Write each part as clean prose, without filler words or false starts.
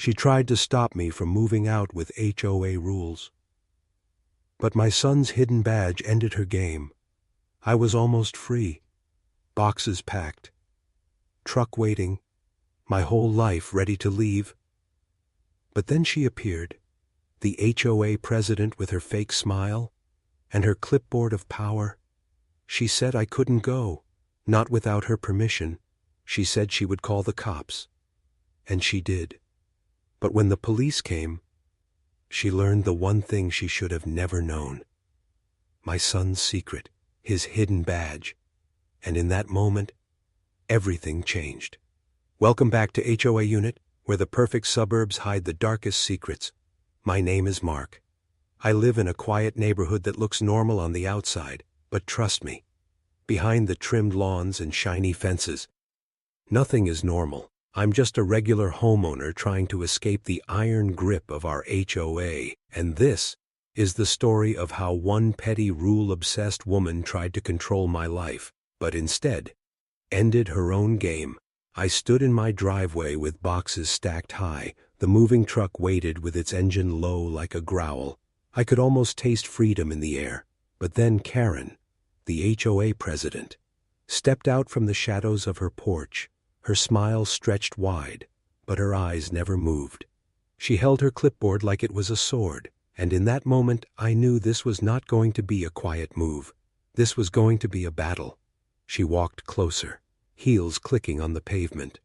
She tried to stop me from moving out with HOA rules. But my son's hidden badge ended her game. I was almost free. Boxes packed. Truck waiting. My whole life ready to leave. But then she appeared, the HOA president with her fake smile and her clipboard of power. She said I couldn't go, not without her permission. She said she would call the cops. And she did. But when the police came, she learned the one thing she should have never known. My son's secret, his hidden badge. And in that moment, everything changed. Welcome back to HOA Unit, where the perfect suburbs hide the darkest secrets. My name is Mark. I live in a quiet neighborhood that looks normal on the outside, but trust me, behind the trimmed lawns and shiny fences, nothing is normal. I'm just a regular homeowner trying to escape the iron grip of our HOA, and this is the story of how one petty rule-obsessed woman tried to control my life, but instead ended her own game. I stood in my driveway with boxes stacked high. The moving truck waited with its engine low like a growl. I could almost taste freedom in the air. But then Karen, the HOA president, stepped out from the shadows of her porch. Her smile stretched wide, but her eyes never moved. She held her clipboard like it was a sword, and in that moment I knew this was not going to be a quiet move. This was going to be a battle. She walked closer, heels clicking on the pavement.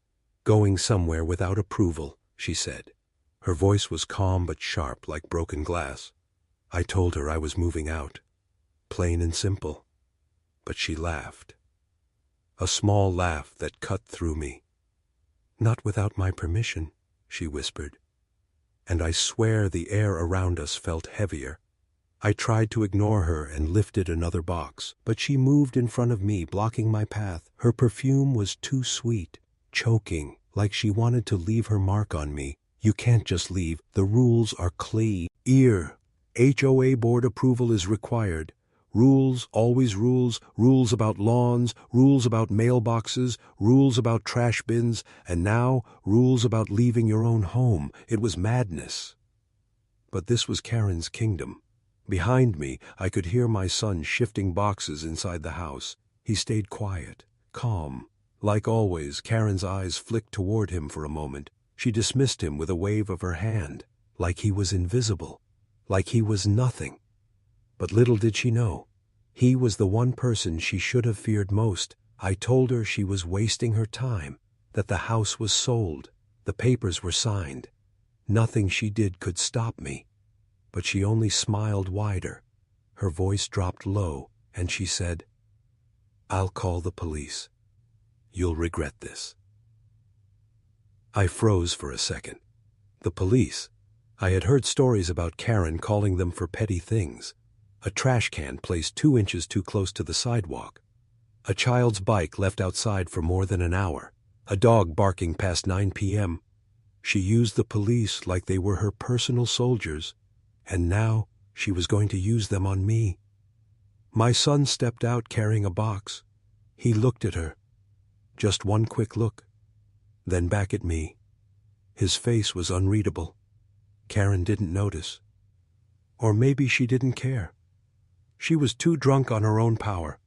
"Going somewhere without approval," she said. Her voice was calm but sharp like broken glass. I told her I was moving out. Plain and simple. But she laughed. A small laugh that cut through me. "Not without my permission," she whispered. And I swear the air around us felt heavier. I tried to ignore her and lifted another box, but she moved in front of me, blocking my path. Her perfume was too sweet, choking, like she wanted to leave her mark on me. "You can't just leave. The rules are clear. HOA board approval is required. Rules, always rules, rules about lawns, rules about mailboxes, rules about trash bins, and now rules about leaving your own home." It was madness. But this was Karen's kingdom. Behind me, I could hear my son shifting boxes inside the house. He stayed quiet, calm. Like always, Karen's eyes flicked toward him for a moment. She dismissed him with a wave of her hand, like he was invisible, like he was nothing. But little did she know, he was the one person she should have feared most. I told her she was wasting her time, that the house was sold, the papers were signed. Nothing she did could stop me. But she only smiled wider. Her voice dropped low, and she said, "I'll call the police. You'll regret this." I froze for a second. The police. I had heard stories about Karen calling them for petty things. A trash can placed 2 inches too close to the sidewalk. A child's bike left outside for more than an hour. A dog barking past 9 p.m. She used the police like they were her personal soldiers, and now she was going to use them on me. My son stepped out carrying a box. He looked at her. Just one quick look, then back at me. His face was unreadable. Karen didn't notice. Or maybe she didn't care. She was too drunk on her own power.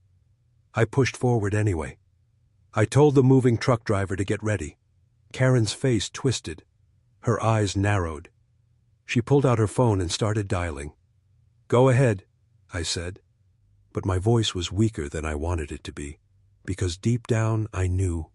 I pushed forward anyway. I told the moving truck driver to get ready. Karen's face twisted. Her eyes narrowed. She pulled out her phone and started dialing. "Go ahead," I said. But my voice was weaker than I wanted it to be, because deep down I knew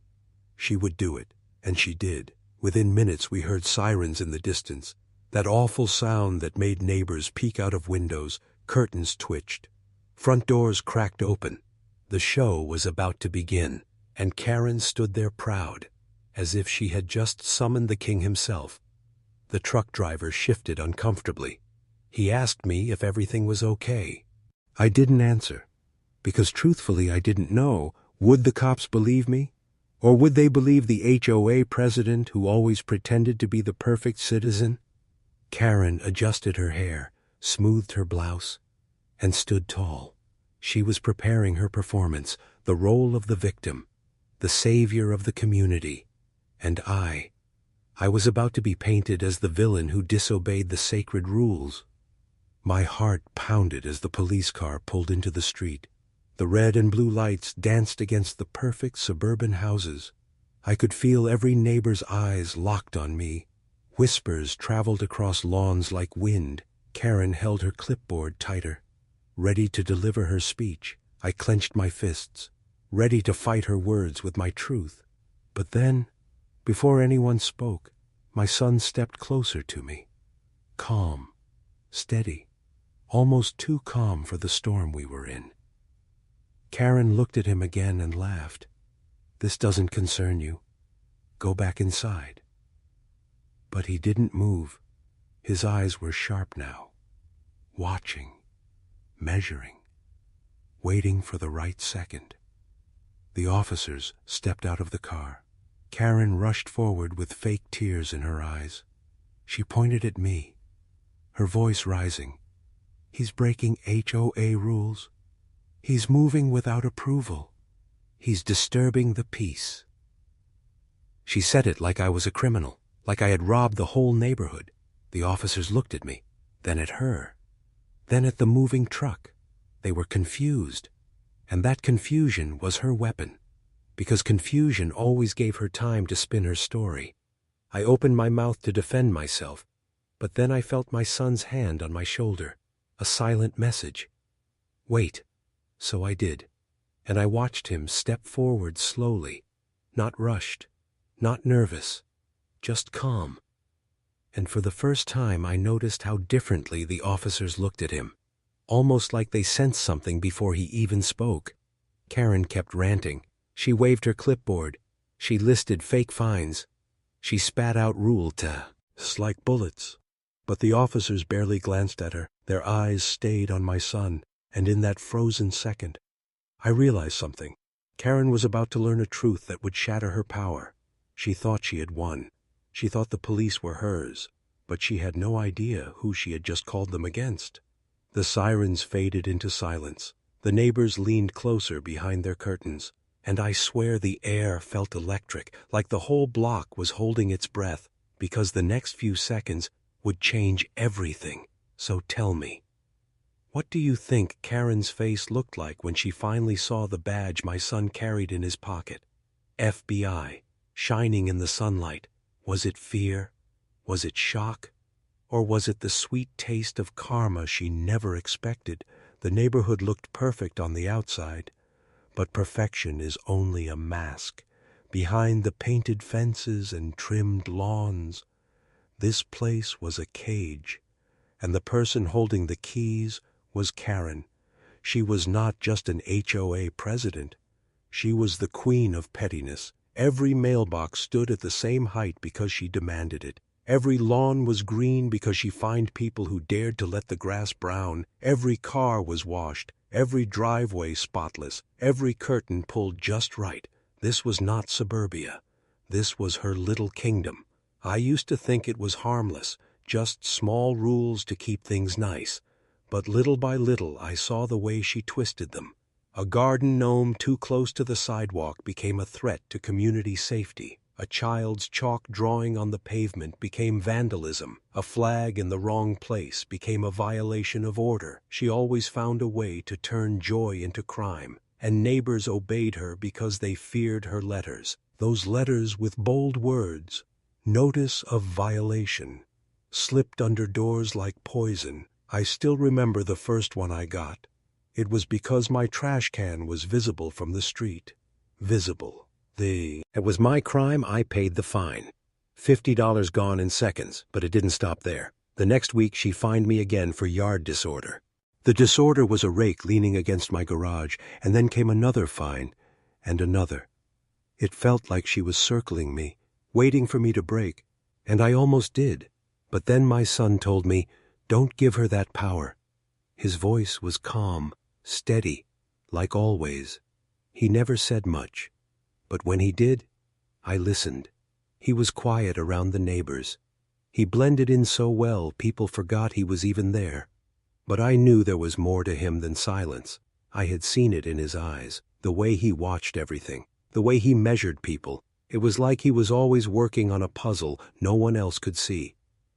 she would do it, and she did. Within minutes we heard sirens in the distance, that awful sound that made neighbors peek out of windows. Curtains twitched. Front doors cracked open. The show was about to begin, and Karen stood there proud, as if she had just summoned the king himself. The truck driver shifted uncomfortably. He asked me if everything was okay. I didn't answer, because truthfully I didn't know. Would the cops believe me? Or would they believe the HOA president who always pretended to be the perfect citizen? Karen adjusted her hair, smoothed her blouse, and stood tall. She was preparing her performance, the role of the victim, the savior of the community. And I I was about to be painted as the villain who disobeyed the sacred rules. My heart pounded as the police car pulled into the street. The red and blue lights danced against the perfect suburban houses. I could feel every neighbor's eyes locked on me. Whispers traveled across lawns like wind. Karen held her clipboard tighter. Ready to deliver her speech, I clenched my fists, ready to fight her words with my truth. But then, before anyone spoke, my son stepped closer to me. Calm, steady, almost too calm for the storm we were in. Karen looked at him again and laughed. "This doesn't concern you. Go back inside." But he didn't move. His eyes were sharp now, watching, measuring, waiting for the right second. The officers stepped out of the car. Karen rushed forward with fake tears in her eyes. She pointed at me, her voice rising. "He's breaking HOA rules. He's moving without approval. He's disturbing the peace." She said it like I was a criminal, like I had robbed the whole neighborhood. The officers looked at me, then at her, then at the moving truck. They were confused, and that confusion was her weapon, because confusion always gave her time to spin her story. I opened my mouth to defend myself, but then I felt my son's hand on my shoulder, a silent message. Wait. So I did, and I watched him step forward slowly, not rushed, not nervous, just calm. And for the first time I noticed how differently the officers looked at him, almost like they sensed something before he even spoke. Karen kept ranting. She waved her clipboard. She listed fake fines. She spat out rule tests like bullets. But the officers barely glanced at her. Their eyes stayed on my son, and in that frozen second, I realized something. Karen was about to learn a truth that would shatter her power. She thought she had won. She thought the police were hers, but she had no idea who she had just called them against. The sirens faded into silence. The neighbors leaned closer behind their curtains, and I swear the air felt electric, like the whole block was holding its breath, because the next few seconds would change everything. So tell me, what do you think Karen's face looked like when she finally saw the badge my son carried in his pocket? FBI, shining in the sunlight. Was it fear? Was it shock? Or was it the sweet taste of karma she never expected? The neighborhood looked perfect on the outside, but perfection is only a mask. Behind the painted fences and trimmed lawns, this place was a cage, and the person holding the keys was Karen. She was not just an HOA president. She was the queen of pettiness. Every mailbox stood at the same height because she demanded it. Every lawn was green because she fined people who dared to let the grass brown. Every car was washed, every driveway spotless, every curtain pulled just right. This was not suburbia. This was her little kingdom. I used to think it was harmless, just small rules to keep things nice. But little by little I saw the way she twisted them. A garden gnome too close to the sidewalk became a threat to community safety. A child's chalk drawing on the pavement became vandalism. A flag in the wrong place became a violation of order. She always found a way to turn joy into crime, and neighbors obeyed her because they feared her letters. Those letters with bold words, "Notice of violation," slipped under doors like poison. I still remember the first one I got. It was because my trash can was visible from the street. Visible. It was my crime. I paid the fine. $50 gone in seconds, but it didn't stop there. The next week she fined me again for yard disorder. The disorder was a rake leaning against my garage, and then came another fine, and another. It felt like she was circling me, waiting for me to break, and I almost did. But then my son told me, "Don't give her that power." His voice was calm, steady, like always. He never said much, but when he did, I listened. He was quiet around the neighbors. He blended in so well people forgot he was even there. But I knew there was more to him than silence. I had seen it in his eyes, the way he watched everything, the way he measured people. It was like he was always working on a puzzle no one else could see.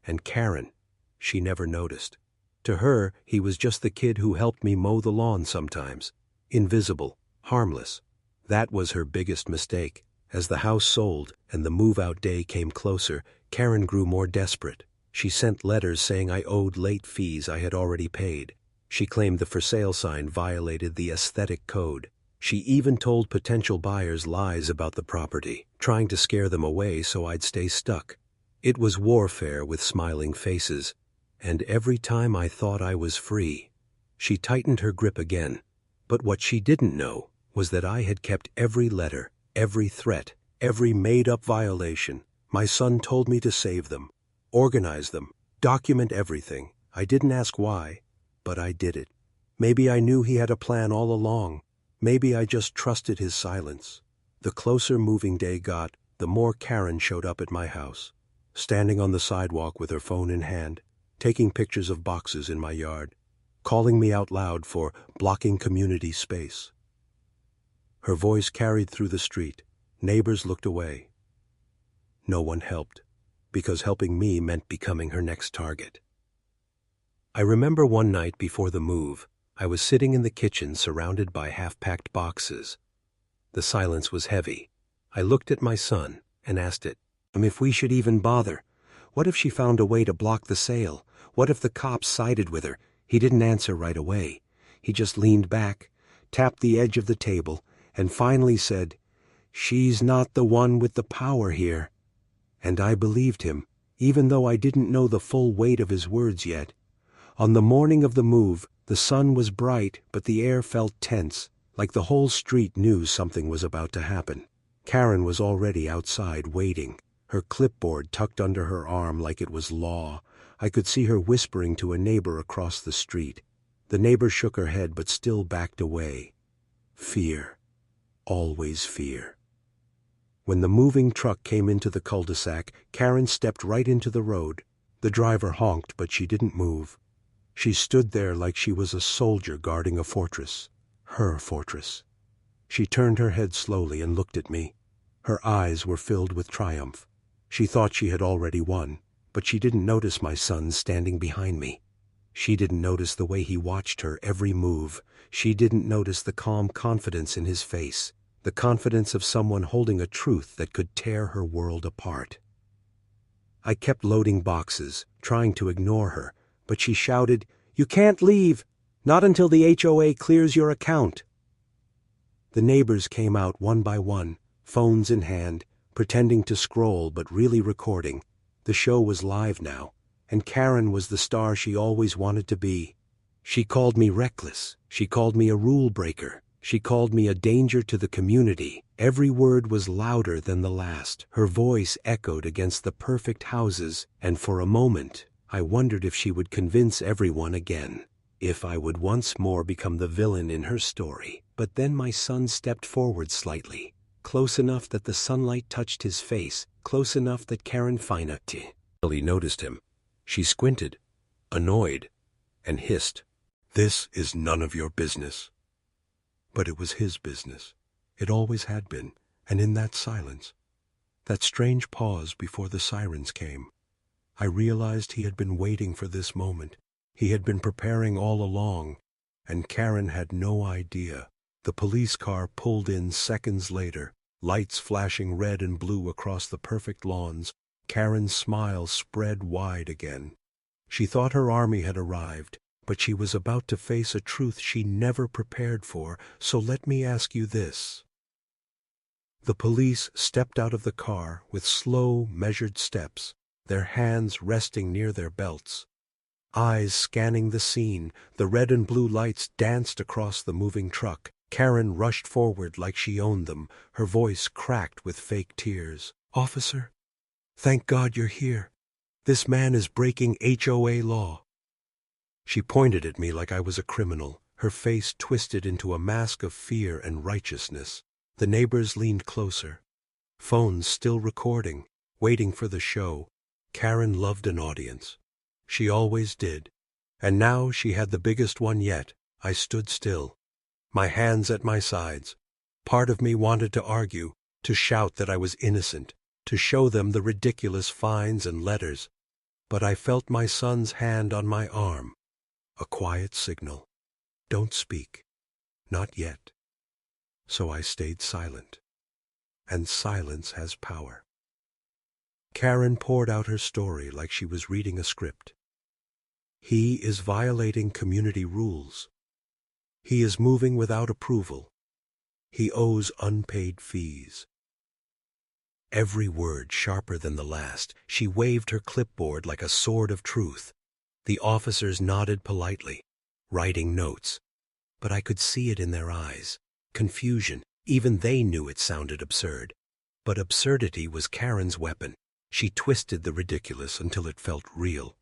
And Karen, she never noticed. To her, he was just the kid who helped me mow the lawn sometimes. Invisible, harmless. That was her biggest mistake. As the house sold and the move-out day came closer, Karen grew more desperate. She sent letters saying I owed late fees I had already paid. She claimed the for sale sign violated the aesthetic code. She even told potential buyers lies about the property, trying to scare them away so I'd stay stuck. It was warfare with smiling faces, and every time I thought I was free, she tightened her grip again. But what she didn't know was that I had kept every letter, every threat, every made-up violation. My son told me to save them, organize them, document everything. I didn't ask why, but I did it. Maybe I knew he had a plan all along. Maybe I just trusted his silence. The closer moving day got, the more Karen showed up at my house, standing on the sidewalk with her phone in hand, taking pictures of boxes in my yard, calling me out loud for blocking community space. Her voice carried through the street. Neighbors looked away. No one helped, because helping me meant becoming her next target. I remember one night before the move, I was sitting in the kitchen surrounded by half-packed boxes. The silence was heavy. I looked at my son and asked it, if we should even bother. What if she found a way to block the sale? What if the cops sided with her? He didn't answer right away. He just leaned back, tapped the edge of the table, and finally said, "She's not the one with the power here." And I believed him, even though I didn't know the full weight of his words yet. On the morning of the move, the sun was bright, but the air felt tense, like the whole street knew something was about to happen. Karen was already outside waiting, her clipboard tucked under her arm like it was law. I could see her whispering to a neighbor across the street. The neighbor shook her head but still backed away. Fear. Always fear. When the moving truck came into the cul-de-sac, Karen stepped right into the road. The driver honked, but she didn't move. She stood there like she was a soldier guarding a fortress. Her fortress. She turned her head slowly and looked at me. Her eyes were filled with triumph. She thought she had already won, but she didn't notice my son standing behind me. She didn't notice the way he watched her every move. She didn't notice the calm confidence in his face, the confidence of someone holding a truth that could tear her world apart. I kept loading boxes, trying to ignore her, but she shouted, "You can't leave! Not until the HOA clears your account!" The neighbors came out one by one, phones in hand, pretending to scroll but really recording. The show was live now, and Karen was the star she always wanted to be. She called me reckless. She called me a rule breaker. She called me a danger to the community. Every word was louder than the last. Her voice echoed against the perfect houses, and for a moment, I wondered if she would convince everyone again, if I would once more become the villain in her story. But then my son stepped forward slightly, close enough that the sunlight touched his face, close enough that Karen finally noticed him. She squinted, annoyed, and hissed, "This is none of your business." But it was his business. It always had been, and in that silence, that strange pause before the sirens came, I realized he had been waiting for this moment. He had been preparing all along, and Karen had no idea. The police car pulled in seconds later, lights flashing red and blue across the perfect lawns. Karen's smile spread wide again. She thought her army had arrived, but she was about to face a truth she never prepared for. So let me ask you this. The police stepped out of the car with slow, measured steps, their hands resting near their belts. Eyes scanning the scene, the red and blue lights danced across the moving truck. Karen rushed forward like she owned them, her voice cracked with fake tears. "Officer, thank God you're here. This man is breaking HOA law." She pointed at me like I was a criminal, her face twisted into a mask of fear and righteousness. The neighbors leaned closer, phones still recording, waiting for the show. Karen loved an audience. She always did. And now she had the biggest one yet. I stood still, my hands at my sides. Part of me wanted to argue, to shout that I was innocent, to show them the ridiculous fines and letters. But I felt my son's hand on my arm, a quiet signal. Don't speak. Not yet. So I stayed silent. And silence has power. Karen poured out her story like she was reading a script. He is violating community rules. He is moving without approval. He owes unpaid fees. Every word sharper than the last, she waved her clipboard like a sword of truth. The officers nodded politely, writing notes. But I could see it in their eyes. Confusion. Even they knew it sounded absurd. But absurdity was Karen's weapon. She twisted the ridiculous until it felt real.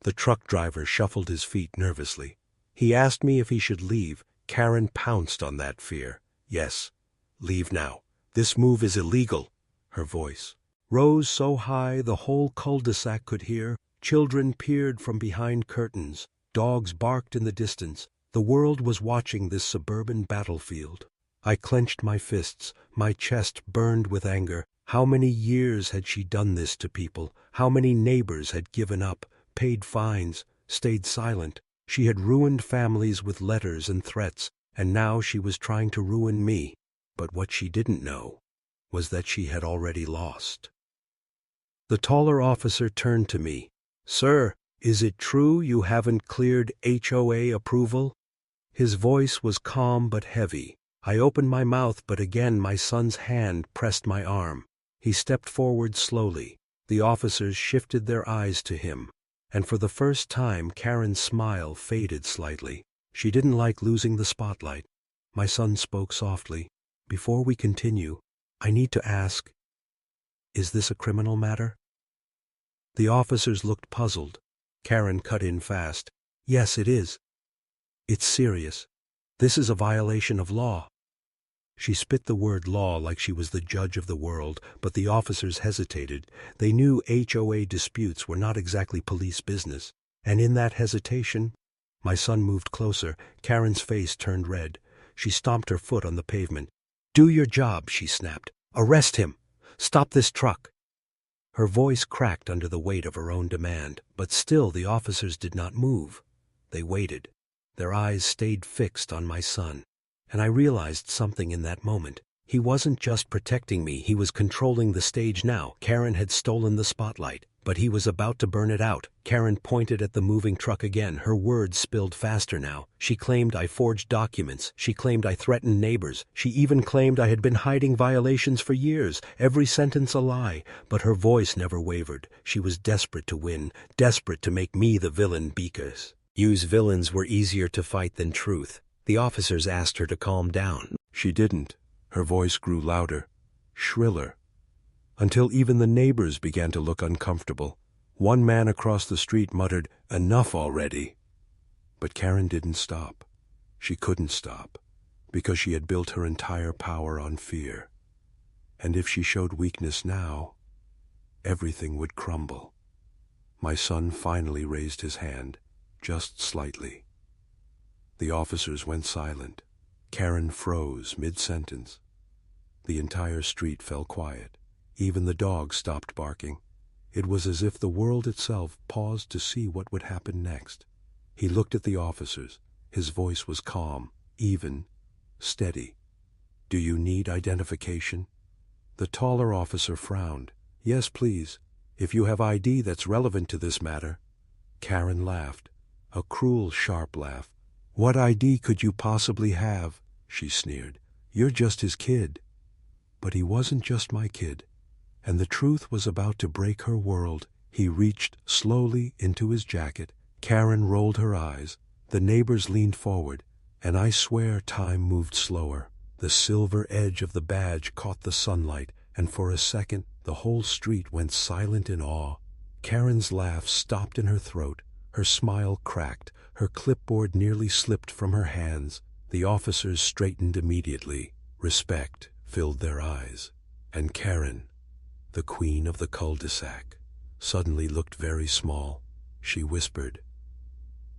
The truck driver shuffled his feet nervously. He asked me if he should leave. Karen pounced on that fear. Yes, leave now. This move is illegal. Her voice rose so high the whole cul-de-sac could hear. Children peered from behind curtains. Dogs barked in the distance. The world was watching this suburban battlefield. I clenched my fists. My chest burned with anger. How many years had she done this to people? How many neighbors had given up, paid fines, stayed silent? She had ruined families with letters and threats, and now she was trying to ruin me. But what she didn't know was that she had already lost. The taller officer turned to me. Sir, is it true you haven't cleared HOA approval? His voice was calm but heavy. I opened my mouth, but again my son's hand pressed my arm. He stepped forward slowly. The officers shifted their eyes to him. And for the first time, Karen's smile faded slightly. She didn't like losing the spotlight. My son spoke softly. Before we continue, I need to ask, is this a criminal matter? The officers looked puzzled. Karen cut in fast. Yes, it is. It's serious. This is a violation of law. She spit the word law like she was the judge of the world, but the officers hesitated. They knew HOA disputes were not exactly police business. And in that hesitation, my son moved closer. Karen's face turned red. She stomped her foot on the pavement. Do your job, she snapped. Arrest him. Stop this truck. Her voice cracked under the weight of her own demand, but still the officers did not move. They waited. Their eyes stayed fixed on my son. And I realized something in that moment. He wasn't just protecting me, he was controlling the stage now. Karen had stolen the spotlight, but he was about to burn it out. Karen pointed at the moving truck again. Her words spilled faster now. She claimed I forged documents. She claimed I threatened neighbors. She even claimed I had been hiding violations for years. Every sentence a lie, but her voice never wavered. She was desperate to win, desperate to make me the villain because villains were easier to fight than truth. The officers asked her to calm down. She didn't. Her voice grew louder, shriller, until even the neighbors began to look uncomfortable. One man across the street muttered, "Enough already." But Karen didn't stop. She couldn't stop, because she had built her entire power on fear. And if she showed weakness now, everything would crumble. My son finally raised his hand, just slightly. The officers went silent. Karen froze mid-sentence. The entire street fell quiet. Even the dogs stopped barking. It was as if the world itself paused to see what would happen next. He looked at the officers. His voice was calm, even, steady. Do you need identification? The taller officer frowned. Yes, please, if you have ID that's relevant to this matter. Karen laughed, a cruel, sharp laugh. What ID could you possibly have? She sneered. You're just his kid. But he wasn't just my kid. And the truth was about to break her world. He reached slowly into his jacket. Karen rolled her eyes. The neighbors leaned forward, and I swear time moved slower. The silver edge of the badge caught the sunlight, and for a second the whole street went silent in awe. Karen's laugh stopped in her throat. Her smile cracked. Her clipboard nearly slipped from her hands. The officers straightened immediately. Respect filled their eyes. And Karen, the queen of the cul-de-sac, suddenly looked very small. She whispered,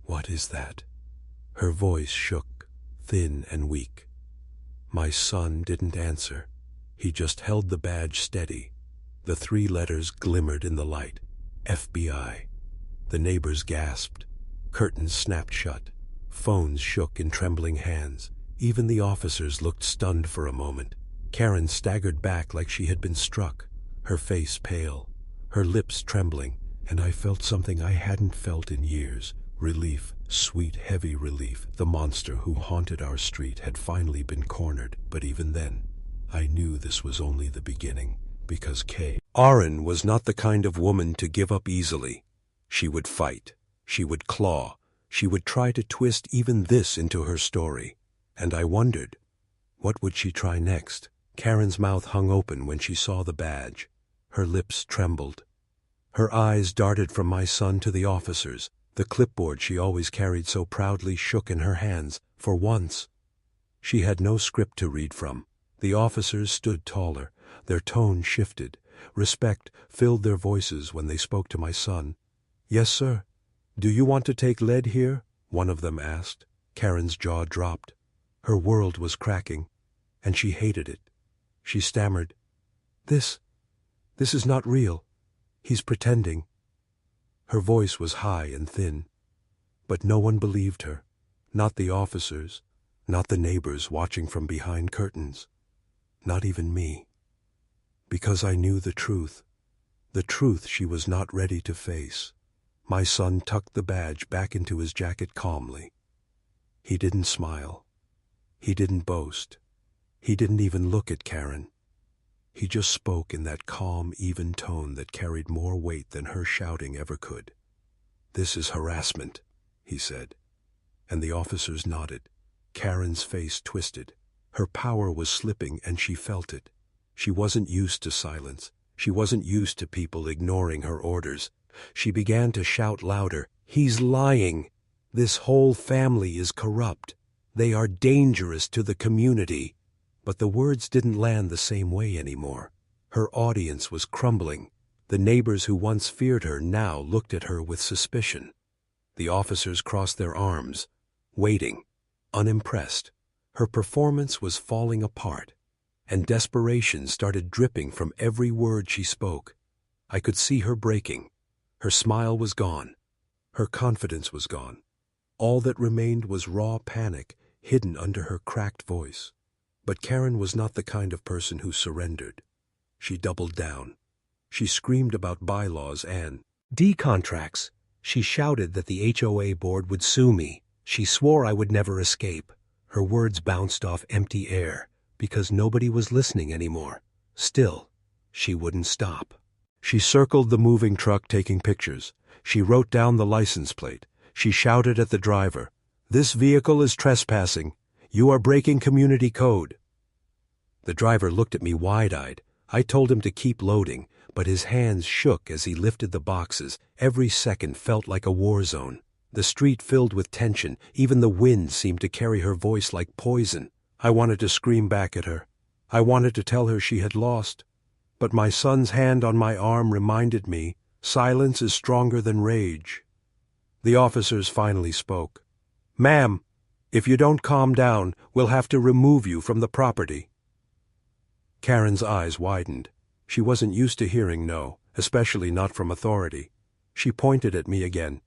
"What is that?" Her voice shook, thin and weak. My son didn't answer. He just held the badge steady. The 3 letters glimmered in the light. FBI. The neighbors gasped. Curtains snapped shut. Phones shook in trembling hands. Even the officers looked stunned for a moment. Karen staggered back like she had been struck, her face pale, her lips trembling, and I felt something I hadn't felt in years. Relief, sweet, heavy relief. The monster who haunted our street had finally been cornered, but even then, I knew this was only the beginning, because Karen was not the kind of woman to give up easily. She would fight, she would claw, she would try to twist even this into her story. And I wondered, what would she try next? Karen's mouth hung open when she saw the badge. Her lips trembled. Her eyes darted from my son to the officers. The clipboard she always carried so proudly shook in her hands. For once, she had no script to read from. The officers stood taller. Their tone shifted. Respect filled their voices when they spoke to my son. "Yes, sir. Do you want to take lead here?" one of them asked. Karen's jaw dropped. Her world was cracking, and she hated it. She stammered, This is not real. He's pretending." Her voice was high and thin, but no one believed her. Not the officers, not the neighbors watching from behind curtains, not even me. Because I knew the truth she was not ready to face. My son tucked the badge back into his jacket calmly. He didn't smile. He didn't boast. He didn't even look at Karen. He just spoke in that calm, even tone that carried more weight than her shouting ever could. "This is harassment," he said. And the officers nodded. Karen's face twisted. Her power was slipping, and she felt it. She wasn't used to silence. She wasn't used to people ignoring her orders. She began to shout louder, "He's lying! This whole family is corrupt. They are dangerous to the community." But the words didn't land the same way anymore. Her audience was crumbling. The neighbors who once feared her now looked at her with suspicion. The officers crossed their arms, waiting, unimpressed. Her performance was falling apart, and desperation started dripping from every word she spoke. I could see her breaking. Her smile was gone. Her confidence was gone. All that remained was raw panic, hidden under her cracked voice. But Karen was not the kind of person who surrendered. She doubled down. She screamed about bylaws and contracts. She shouted that the HOA board would sue me. She swore I would never escape. Her words bounced off empty air, because nobody was listening anymore. Still, she wouldn't stop. She circled the moving truck taking pictures. She wrote down the license plate. She shouted at the driver, "This vehicle is trespassing. You are breaking community code." The driver looked at me wide-eyed. I told him to keep loading, but his hands shook as he lifted the boxes. Every second felt like a war zone. The street filled with tension. Even the wind seemed to carry her voice like poison. I wanted to scream back at her. I wanted to tell her she had lost. But my son's hand on my arm reminded me, silence is stronger than rage. The officers finally spoke. "Ma'am, if you don't calm down, we'll have to remove you from the property." Karen's eyes widened. She wasn't used to hearing no, especially not from authority. She pointed at me again.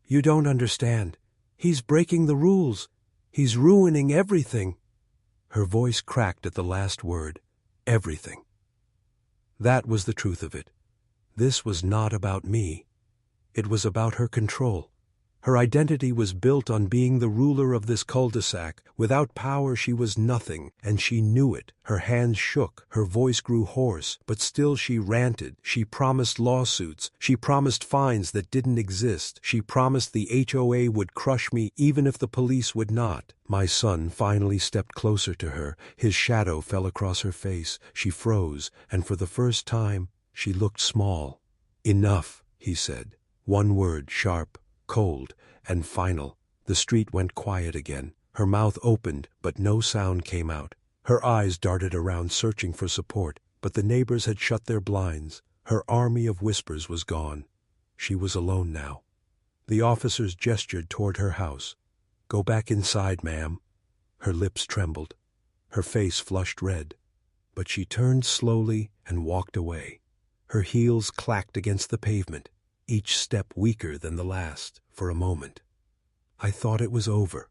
"You don't understand. He's breaking the rules. He's ruining everything." Her voice cracked at the last word. Everything. That was the truth of it. This was not about me. It was about her control. Her identity was built on being the ruler of this cul-de-sac. Without power she was nothing, and she knew it. Her hands shook, her voice grew hoarse, but still she ranted. She promised lawsuits. She promised fines that didn't exist. She promised the HOA would crush me even if the police would not. My son finally stepped closer to her. His shadow fell across her face. She froze, and for the first time, she looked small. "Enough," he said. One word, sharp, cold, and final. The street went quiet again. Her mouth opened, but no sound came out. Her eyes darted around searching for support, but the neighbors had shut their blinds. Her army of whispers was gone. She was alone now. The officers gestured toward her house. "Go back inside, ma'am." Her lips trembled. Her face flushed red. But she turned slowly and walked away. Her heels clacked against the pavement, each step weaker than the last, for a moment. I thought it was over.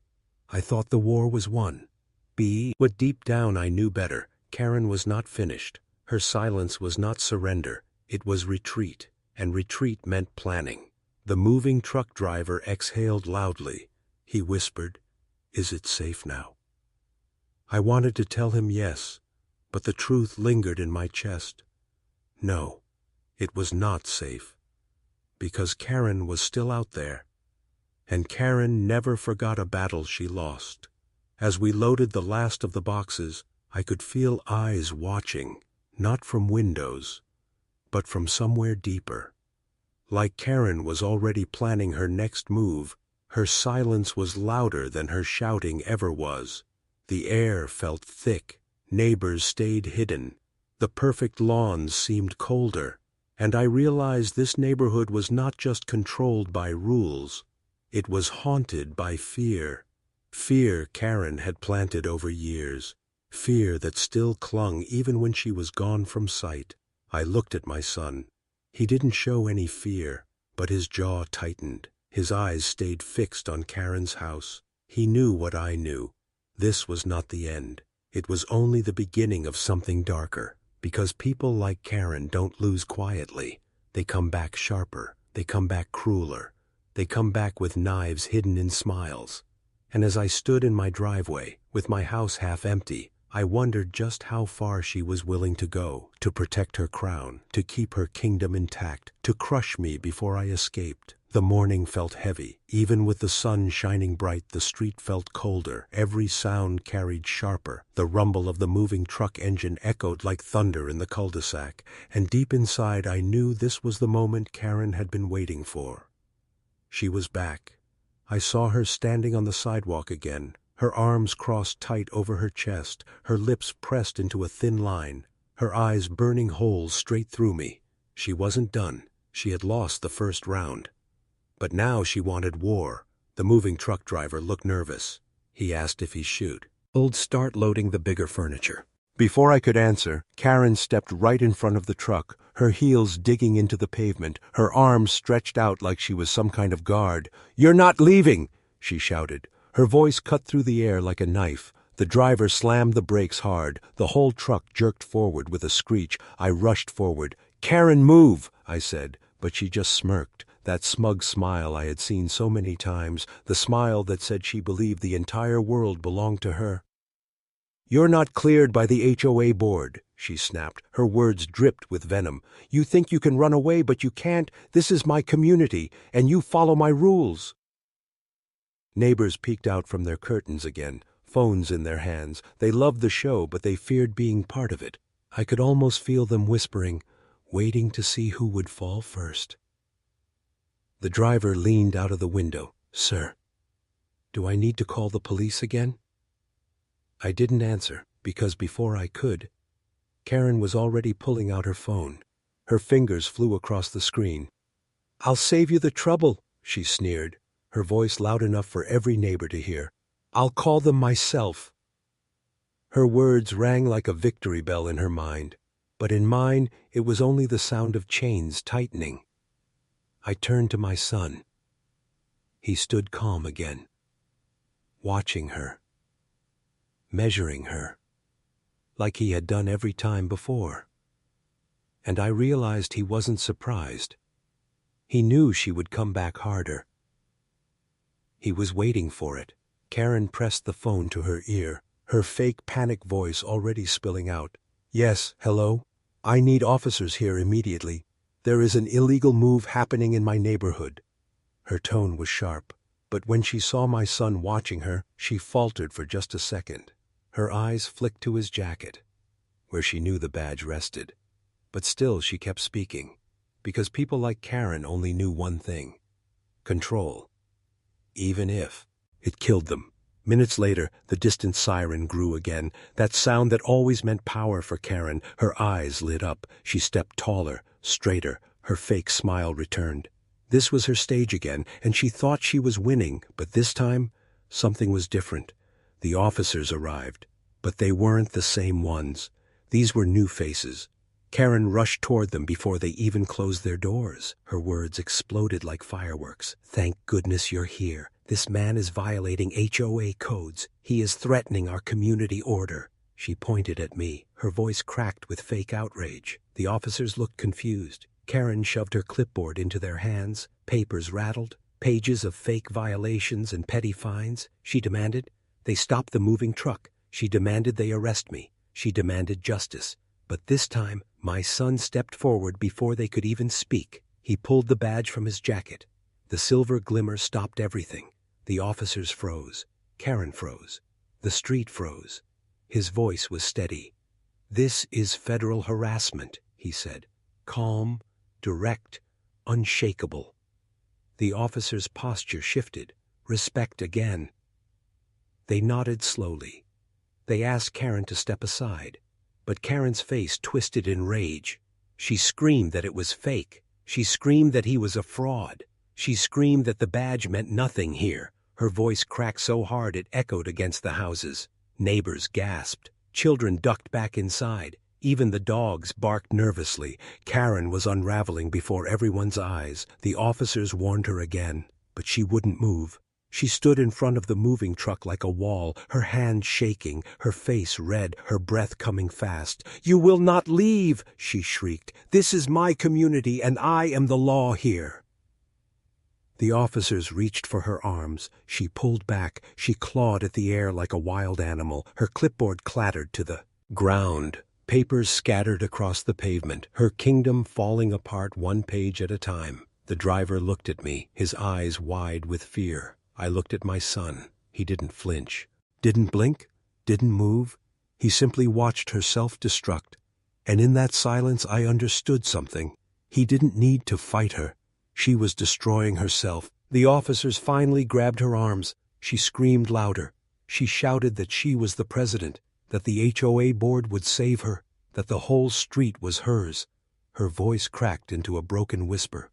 I thought the war was won. But deep down I knew better. Karen was not finished. Her silence was not surrender. It was retreat, and retreat meant planning. The moving truck driver exhaled loudly. He whispered, "Is it safe now?" I wanted to tell him yes, but the truth lingered in my chest. No, it was not safe, because Karen was still out there, and Karen never forgot a battle she lost. As we loaded the last of the boxes, I could feel eyes watching, not from windows, but from somewhere deeper. Like Karen was already planning her next move, her silence was louder than her shouting ever was. The air felt thick, neighbors stayed hidden, the perfect lawns seemed colder, and I realized this neighborhood was not just controlled by rules, it was haunted by fear. Fear Karen had planted over years, fear that still clung even when she was gone from sight. I looked at my son. He didn't show any fear, but his jaw tightened. His eyes stayed fixed on Karen's house. He knew what I knew. This was not the end. It was only the beginning of something darker, because people like Karen don't lose quietly. They come back sharper. They come back crueler. They come back with knives hidden in smiles. And as I stood in my driveway, with my house half empty, I wondered just how far she was willing to go, to protect her crown, to keep her kingdom intact, to crush me before I escaped. The morning felt heavy. Even with the sun shining bright, the street felt colder. Every sound carried sharper. The rumble of the moving truck engine echoed like thunder in the cul-de-sac, and deep inside I knew this was the moment Karen had been waiting for. She was back. I saw her standing on the sidewalk again, her arms crossed tight over her chest, her lips pressed into a thin line, her eyes burning holes straight through me. She wasn't done. She had lost the first round. But now she wanted war. The moving truck driver looked nervous. He asked if he'd shoot. Start loading the bigger furniture. Before I could answer, Karen stepped right in front of the truck, her heels digging into the pavement, her arms stretched out like she was some kind of guard. "You're not leaving!" she shouted. Her voice cut through the air like a knife. The driver slammed the brakes hard. The whole truck jerked forward with a screech. I rushed forward. "Karen, move!" I said, but she just smirked. That smug smile I had seen so many times, the smile that said she believed the entire world belonged to her. "You're not cleared by the HOA board," she snapped. Her words dripped with venom. "You think you can run away, but you can't. This is my community, and you follow my rules." Neighbors peeked out from their curtains again, phones in their hands. They loved the show, but they feared being part of it. I could almost feel them whispering, waiting to see who would fall first. The driver leaned out of the window. "Sir, do I need to call the police again?" I didn't answer, because before I could, Karen was already pulling out her phone. Her fingers flew across the screen. "I'll save you the trouble," she sneered, her voice loud enough for every neighbor to hear. "I'll call them myself." Her words rang like a victory bell in her mind, but in mine it was only the sound of chains tightening. I turned to my son. He stood calm again, watching her, measuring her, like he had done every time before. And I realized he wasn't surprised. He knew she would come back harder. He was waiting for it. Karen pressed the phone to her ear, her fake panic voice already spilling out. "Yes, hello? I need officers here immediately. There is an illegal move happening in my neighborhood." Her tone was sharp, but when she saw my son watching her, she faltered for just a second. Her eyes flicked to his jacket, where she knew the badge rested. But still she kept speaking, because people like Karen only knew one thing: control. Even if it killed them. Minutes later, the distant siren grew again, that sound that always meant power for Karen. Her eyes lit up. She stepped taller, straighter. Her fake smile returned. This was her stage again, and she thought she was winning, but this time, something was different. The officers arrived, but they weren't the same ones. These were new faces. Karen rushed toward them before they even closed their doors. Her words exploded like fireworks. "Thank goodness you're here. This man is violating HOA codes. He is threatening our community order." She pointed at me, her voice cracked with fake outrage. The officers looked confused. Karen shoved her clipboard into their hands. Papers rattled. Pages of fake violations and petty fines. She demanded they stop the moving truck. She demanded they arrest me. She demanded justice. But this time, my son stepped forward before they could even speak. He pulled the badge from his jacket. The silver glimmer stopped everything. The officers froze. Karen froze. The street froze. His voice was steady. "This is federal harassment," he said. Calm, direct, unshakable. The officer's posture shifted. Respect again. They nodded slowly. They asked Karen to step aside. But Karen's face twisted in rage. She screamed that it was fake. She screamed that he was a fraud. She screamed that the badge meant nothing here. Her voice cracked so hard it echoed against the houses. Neighbors gasped. Children ducked back inside. Even the dogs barked nervously. Karen was unraveling before everyone's eyes. The officers warned her again, but she wouldn't move. She stood in front of the moving truck like a wall, her hands shaking, her face red, her breath coming fast. "You will not leave!" she shrieked. "This is my community, and I am the law here." The officers reached for her arms. She pulled back. She clawed at the air like a wild animal. Her clipboard clattered to the ground. Papers scattered across the pavement, her kingdom falling apart one page at a time. The driver looked at me, his eyes wide with fear. I looked at my son. He didn't flinch, didn't blink, didn't move. He simply watched her self-destruct. And in that silence I understood something. He didn't need to fight her. She was destroying herself. The officers finally grabbed her arms. She screamed louder. She shouted that she was the president, that the HOA board would save her, that the whole street was hers. Her voice cracked into a broken whisper.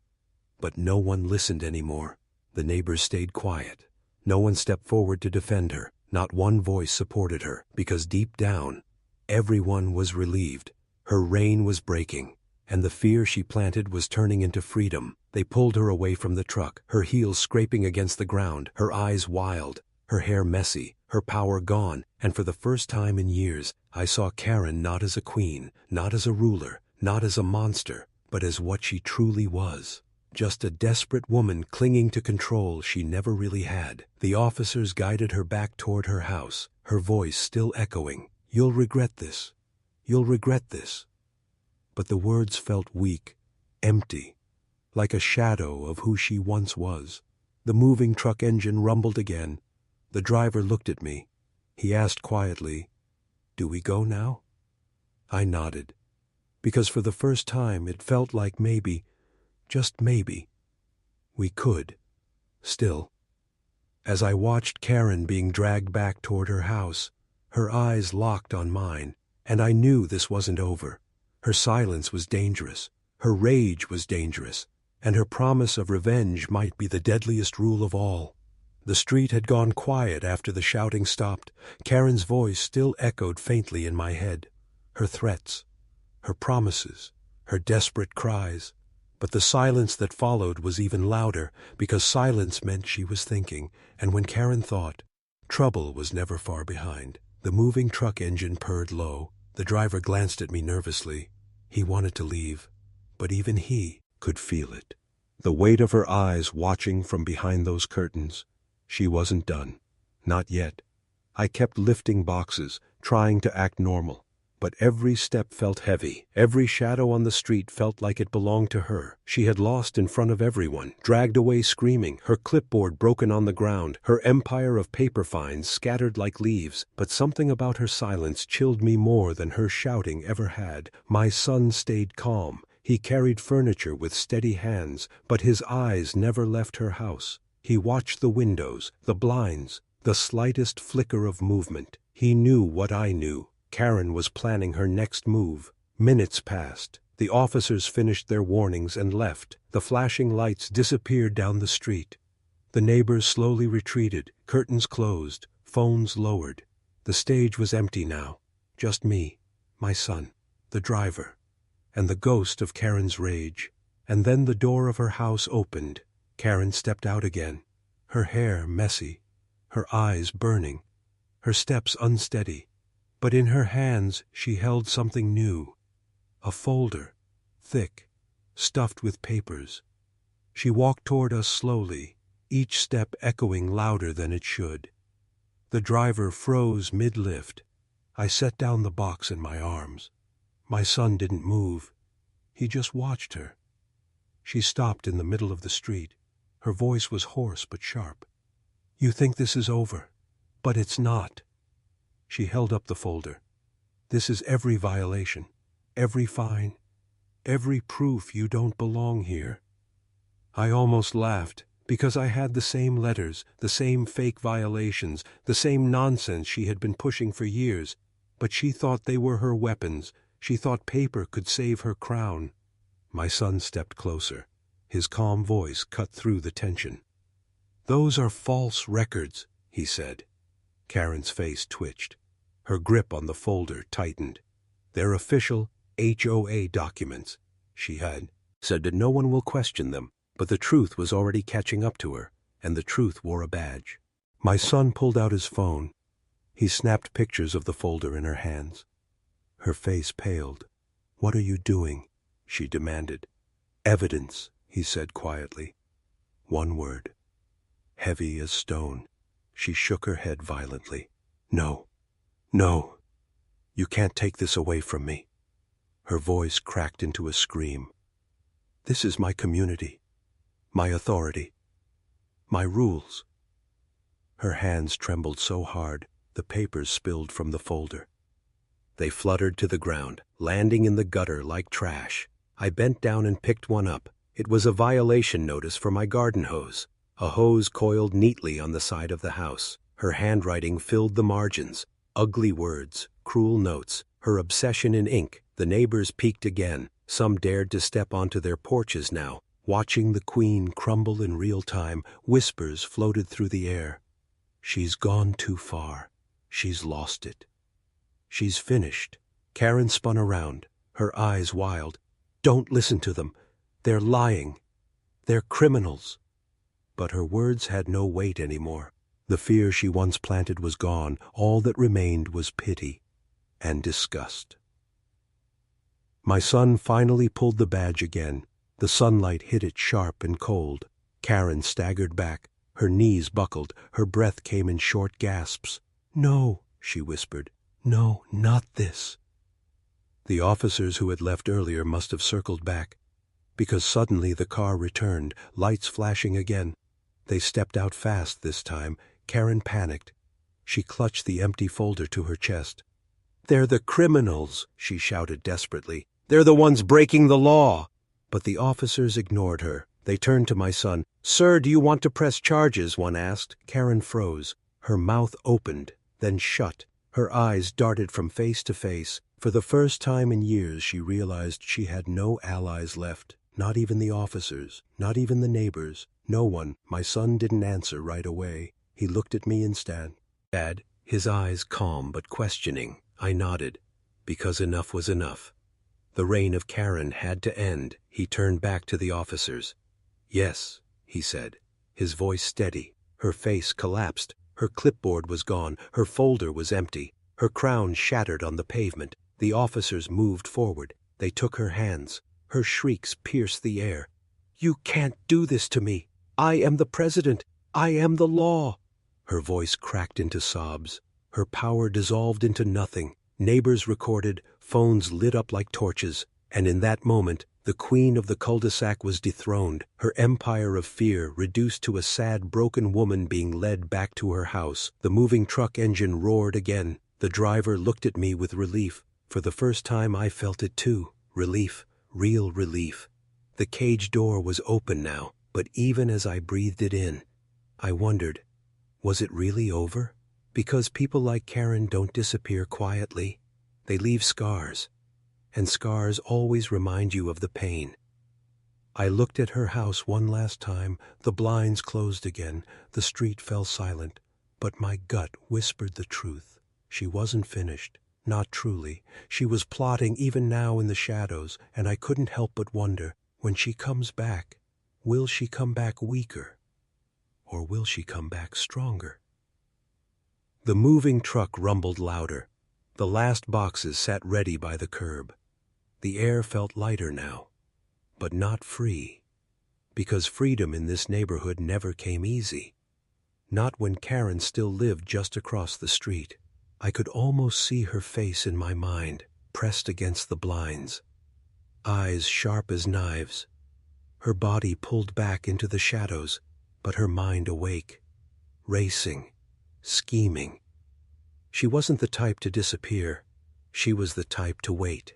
But no one listened anymore. The neighbors stayed quiet. No one stepped forward to defend her. Not one voice supported her, because deep down, everyone was relieved. Her reign was breaking, and the fear she planted was turning into freedom. They pulled her away from the truck, her heels scraping against the ground, her eyes wild, her hair messy, her power gone, and for the first time in years, I saw Karen not as a queen, not as a ruler, not as a monster, but as what she truly was. Just a desperate woman clinging to control she never really had. The officers guided her back toward her house, her voice still echoing, "You'll regret this. You'll regret this." But the words felt weak, empty, like a shadow of who she once was. The moving truck engine rumbled again. The driver looked at me. He asked quietly, "Do we go now?" I nodded, because for the first time it felt like maybe, just maybe, we could. Still, as I watched Karen being dragged back toward her house, her eyes locked on mine, and I knew this wasn't over. Her silence was dangerous, her rage was dangerous, and her promise of revenge might be the deadliest rule of all. The street had gone quiet after the shouting stopped. Karen's voice still echoed faintly in my head. Her threats, her promises, her desperate cries. But the silence that followed was even louder, because silence meant she was thinking, and when Karen thought, trouble was never far behind. The moving truck engine purred low. The driver glanced at me nervously. He wanted to leave, but even he could feel it. The weight of her eyes watching from behind those curtains. She wasn't done. Not yet. I kept lifting boxes, trying to act normal. But every step felt heavy. Every shadow on the street felt like it belonged to her. She had lost in front of everyone, dragged away screaming, her clipboard broken on the ground, her empire of paper fines scattered like leaves. But something about her silence chilled me more than her shouting ever had. My son stayed calm. He carried furniture with steady hands, but his eyes never left her house. He watched the windows, the blinds, the slightest flicker of movement. He knew what I knew. Karen was planning her next move. Minutes passed. The officers finished their warnings and left. The flashing lights disappeared down the street. The neighbors slowly retreated, curtains closed, phones lowered. The stage was empty now. Just me, my son, the driver, and the ghost of Karen's rage. And then the door of her house opened. Karen stepped out again, her hair messy, her eyes burning, her steps unsteady. But in her hands she held something new, a folder, thick, stuffed with papers. She walked toward us slowly, each step echoing louder than it should. The driver froze mid-lift. I set down the box in my arms. My son didn't move. He just watched her. She stopped in the middle of the street. Her voice was hoarse but sharp. "You think this is over, but it's not." She held up the folder. "This is every violation, every fine, every proof you don't belong here." I almost laughed, because I had the same letters, the same fake violations, the same nonsense she had been pushing for years, but she thought they were her weapons. She thought paper could save her crown. My son stepped closer. His calm voice cut through the tension. "Those are false records," he said. Karen's face twitched. Her grip on the folder tightened. "They're official HOA documents," she had said, that no one will question them. But the truth was already catching up to her, and the truth wore a badge. My son pulled out his phone. He snapped pictures of the folder in her hands. Her face paled. "What are you doing?" she demanded. "Evidence," he said quietly. One word. Heavy as stone. She shook her head violently. "No. No. You can't take this away from me." Her voice cracked into a scream. "This is my community. My authority. My rules." Her hands trembled so hard, the papers spilled from the folder. They fluttered to the ground, landing in the gutter like trash. I bent down and picked one up. It was a violation notice for my garden hose, a hose coiled neatly on the side of the house. Her handwriting filled the margins, ugly words, cruel notes, her obsession in ink. The neighbors peeked again. Some dared to step onto their porches now. Watching the queen crumble in real time, whispers floated through the air. "She's gone too far. She's lost it. She's finished." Karen spun around, her eyes wild. "Don't listen to them. They're lying. They're criminals." But her words had no weight anymore. The fear she once planted was gone. All that remained was pity and disgust. My son finally pulled the badge again. The sunlight hit it sharp and cold. Karen staggered back. Her knees buckled. Her breath came in short gasps. "No," she whispered. "No, not this." The officers who had left earlier must have circled back, because suddenly the car returned, lights flashing again. They stepped out fast this time. Karen panicked. She clutched the empty folder to her chest. "They're the criminals," she shouted desperately. "They're the ones breaking the law." But the officers ignored her. They turned to my son. "Sir, do you want to press charges?" one asked. Karen froze. Her mouth opened, then shut. Her eyes darted from face to face. For the first time in years she realized she had no allies left. Not even the officers, not even the neighbors. No one. My son didn't answer right away. He looked at me instead. "Dad," his eyes calm but questioning. I nodded, because enough was enough. The reign of Karen had to end. He turned back to the officers. "Yes," he said, his voice steady. Her face collapsed. Her clipboard was gone. Her folder was empty. Her crown shattered on the pavement. The officers moved forward. They took her hands. Her shrieks pierced the air. "You can't do this to me. I am the president. I am the law." Her voice cracked into sobs. Her power dissolved into nothing. Neighbors recorded, phones lit up like torches, and in that moment, the queen of the cul-de-sac was dethroned, her empire of fear reduced to a sad, broken woman being led back to her house. The moving truck engine roared again. The driver looked at me with relief. For the first time I felt it too. Relief, real relief. The cage door was open now, but even as I breathed it in, I wondered, was it really over? Because people like Karen don't disappear quietly. They leave scars, and scars always remind you of the pain. I looked at her house one last time. The blinds closed again. The street fell silent, but my gut whispered the truth. She wasn't finished. Not truly. She was plotting even now in the shadows, and I couldn't help but wonder, when she comes back, will she come back weaker? Or will she come back stronger? The moving truck rumbled louder. The last boxes sat ready by the curb. The air felt lighter now, but not free, because freedom in this neighborhood never came easy. Not when Karen still lived just across the street. I could almost see her face in my mind, pressed against the blinds, eyes sharp as knives, her body pulled back into the shadows, but her mind awake, racing, scheming. She wasn't the type to disappear. She was the type to wait.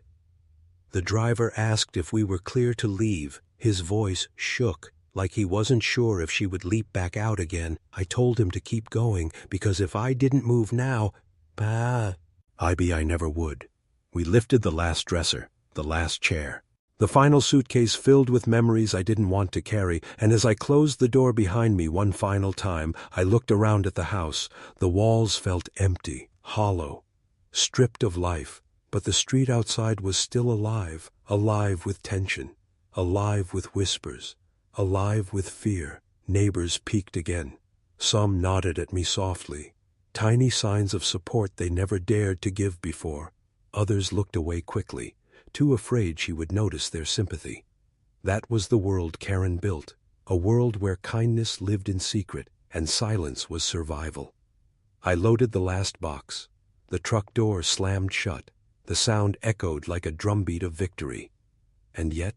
The driver asked if we were clear to leave. His voice shook, like he wasn't sure if she would leap back out again. I told him to keep going, because if I didn't move now, I never would. We lifted the last dresser, the last chair, the final suitcase filled with memories I didn't want to carry, and as I closed the door behind me one final time, I looked around at the house. The walls felt empty, hollow, stripped of life, but the street outside was still alive, alive with tension, alive with whispers, alive with fear. Neighbors peeked again. Some nodded at me softly, tiny signs of support they never dared to give before. Others looked away quickly, too afraid she would notice their sympathy. That was the world Karen built, a world where kindness lived in secret and silence was survival. I loaded the last box. The truck door slammed shut. The sound echoed like a drumbeat of victory. And yet,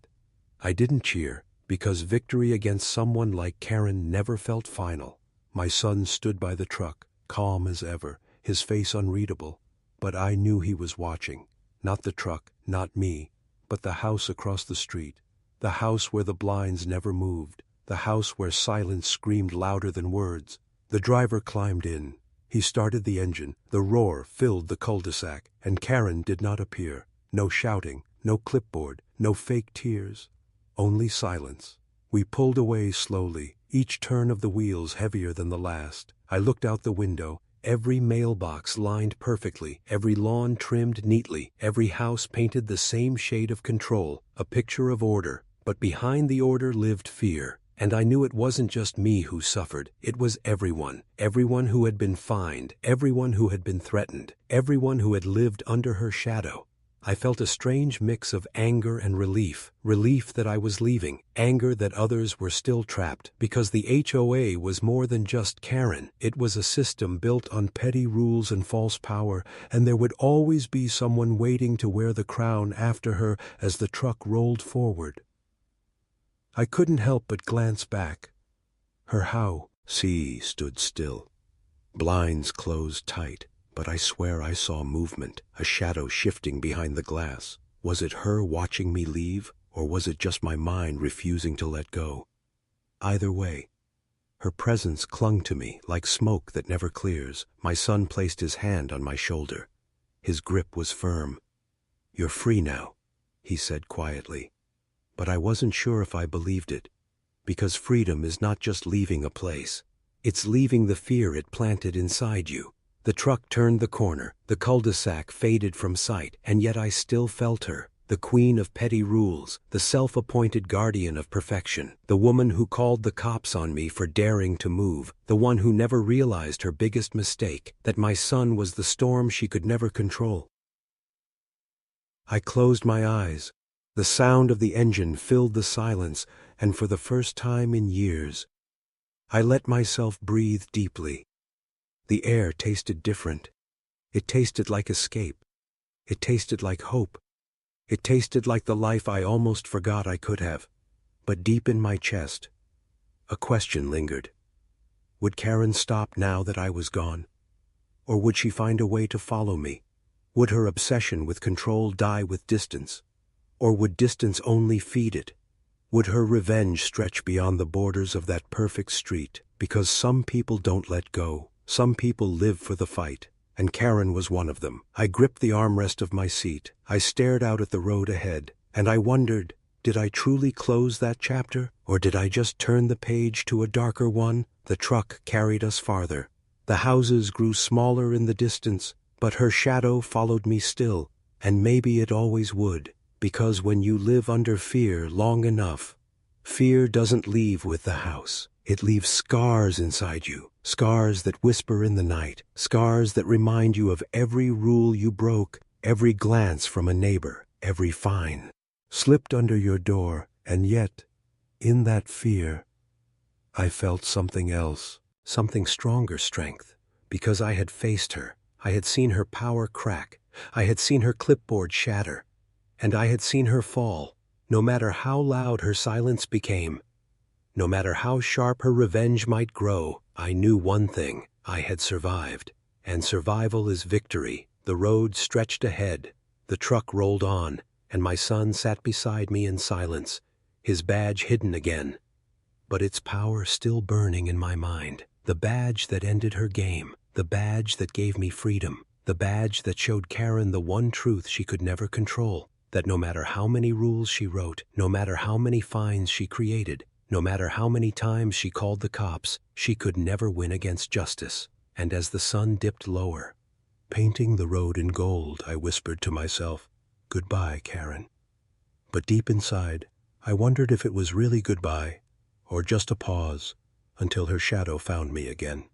I didn't cheer, because victory against someone like Karen never felt final. My son stood by the truck, calm as ever, his face unreadable, but I knew he was watching. Not the truck, not me, but the house across the street, the house where the blinds never moved, the house where silence screamed louder than words. The driver climbed in. He started the engine. The roar filled the cul-de-sac, and Karen did not appear. No shouting, no clipboard, no fake tears, only silence. We pulled away slowly, each turn of the wheels heavier than the last. I looked out the window, every mailbox lined perfectly, every lawn trimmed neatly, every house painted the same shade of control, a picture of order. But behind the order lived fear, and I knew it wasn't just me who suffered. It was everyone, everyone who had been fined, everyone who had been threatened, everyone who had lived under her shadow. I felt a strange mix of anger and relief that I was leaving, anger that others were still trapped, because the HOA was more than just Karen. It was a system built on petty rules and false power, and there would always be someone waiting to wear the crown after her as the truck rolled forward. I couldn't help but glance back. Her house stood still, blinds closed tight. But I swear I saw movement, a shadow shifting behind the glass. Was it her watching me leave, or was it just my mind refusing to let go? Either way, her presence clung to me like smoke that never clears. My son placed his hand on my shoulder. His grip was firm. "You're free now," he said quietly. But I wasn't sure if I believed it, because freedom is not just leaving a place. It's leaving the fear it planted inside you. The truck turned the corner, the cul-de-sac faded from sight, and yet I still felt her, the queen of petty rules, the self-appointed guardian of perfection, the woman who called the cops on me for daring to move, the one who never realized her biggest mistake, that my son was the storm she could never control. I closed my eyes. The sound of the engine filled the silence, and for the first time in years, I let myself breathe deeply. The air tasted different. It tasted like escape. It tasted like hope. It tasted like the life I almost forgot I could have. But deep in my chest, a question lingered. Would Karen stop now that I was gone? Or would she find a way to follow me? Would her obsession with control die with distance? Or would distance only feed it? Would her revenge stretch beyond the borders of that perfect street? Because some people don't let go. Some people live for the fight, and Karen was one of them. I gripped the armrest of my seat. I stared out at the road ahead, and I wondered, did I truly close that chapter, or did I just turn the page to a darker one? The truck carried us farther. The houses grew smaller in the distance, But her shadow followed me still, and maybe it always would, because when you live under fear long enough, fear doesn't leave with the house. It leaves scars inside you, scars that whisper in the night, scars that remind you of every rule you broke, every glance from a neighbor, every fine slipped under your door, and yet, in that fear, I felt something else, something stronger strength, because I had faced her. I had seen her power crack. I had seen her clipboard shatter. And I had seen her fall, no matter how loud her silence became. No matter how sharp her revenge might grow, I knew one thing: I had survived. And survival is victory. The road stretched ahead. The truck rolled on, and my son sat beside me in silence, his badge hidden again, but its power still burning in my mind. The badge that ended her game, the badge that gave me freedom, the badge that showed Karen the one truth she could never control, that no matter how many rules she wrote, no matter how many fines she created, no matter how many times she called the cops, she could never win against justice. And as the sun dipped lower, painting the road in gold, I whispered to myself, "Goodbye, Karen." But deep inside, I wondered if it was really goodbye, or just a pause, until her shadow found me again.